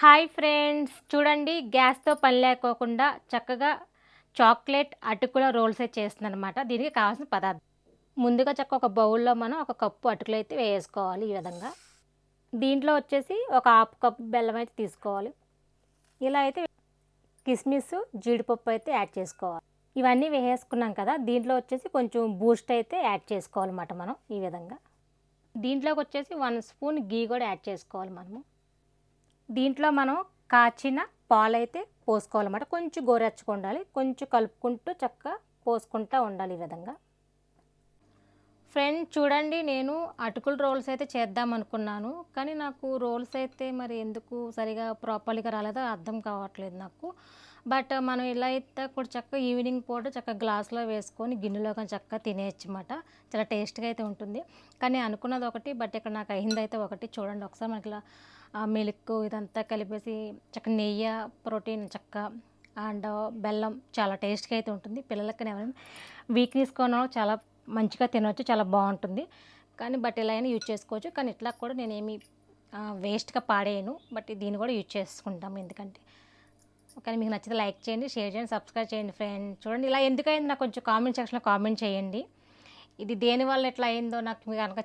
Hi friends, చూడండి గ్యాస్తో పని లేకోకుండా చక్కగా చాక్లెట్ అటుకుల రోల్స్ అయితే చేస్తున్నాను అనమాట. దీనికి కావాల్సిన పదార్థం ముందుగా ఒక బౌల్లో మనం ఒక కప్పు అటుకులు అయితే వేసుకోవాలి. ఈ విధంగా దీంట్లో వచ్చేసి ఒక హాఫ్ కప్ బెల్లం అయితే తీసుకోవాలి. ఇలా అయితే కిస్మిస్ జీడిపప్పు అయితే యాడ్ చేసుకోవాలి. ఇవన్నీ వేసేసుకున్నాం కదా, దీంట్లో వచ్చేసి కొంచెం బూస్ట్ అయితే యాడ్ చేసుకోవాలన్నమాట. మనం ఈ విధంగా దీంట్లోకి వచ్చేసి 1 స్పూన్ గీ కూడా యాడ్ చేసుకోవాలి. దీంట్లో మనం కాచిన పాలైతే పోసుకోవాలన్నమాట. కొంచెం గోరెచ్చగా ఉండాలి, కొంచెం కలుపుకుంటూ చక్కగా పోసుకుంటూ ఉండాలి ఈ విధంగా. ఫ్రెండ్ చూడండి, నేను అటుకుల రోల్స్ అయితే చేద్దాం అనుకున్నాను, కానీ నాకు రోల్స్ అయితే మరి ఎందుకు సరిగా ప్రాపర్గా రాలేదో అర్థం కావట్లేదు నాకు. బట్ మనం ఇలా అయితే కూడా చక్కగా ఈవినింగ్ పూట చక్కగా గ్లాస్లో వేసుకొని గిన్నెలో కానీ చక్కగా తినేయచ్చు అన్నమాట. చాలా టేస్ట్గా అయితే ఉంటుంది. కానీ అనుకున్నది ఒకటి, బట్ ఇక్కడ నాకు అయింది అయితే ఒకటి. చూడండి ఒకసారి మనకి ఇలా మిల్క్ ఇదంతా కలిపేసి చక్కగా నెయ్యి, ప్రోటీన్ చక్కగా అండ్ బెల్లం చాలా టేస్ట్గా అయితే ఉంటుంది. పిల్లలకి ఎవరైనా వీక్నెస్ కొన చాలా మంచిగా తినవచ్చు, చాలా బాగుంటుంది. కానీ బట్ ఇలా అయినా యూజ్ చేసుకోవచ్చు, కానీ ఇట్లా కూడా నేనేమి వేస్ట్గా పాడేయను. బట్ దీన్ని కూడా యూజ్ చేసుకుంటాము, ఎందుకంటే కానీ మీకు నచ్చితే లైక్ చేయండి, షేర్ చేయండి, సబ్స్క్రైబ్ చేయండి ఫ్రెండ్. చూడండి ఇలా ఎందుకైంది నాకు కొంచెం కామెంట్ సెక్షన్లో కామెంట్ చేయండి. ఇది దేనివల్ల ఎట్లా అయిందో నాకు మీకు కనుక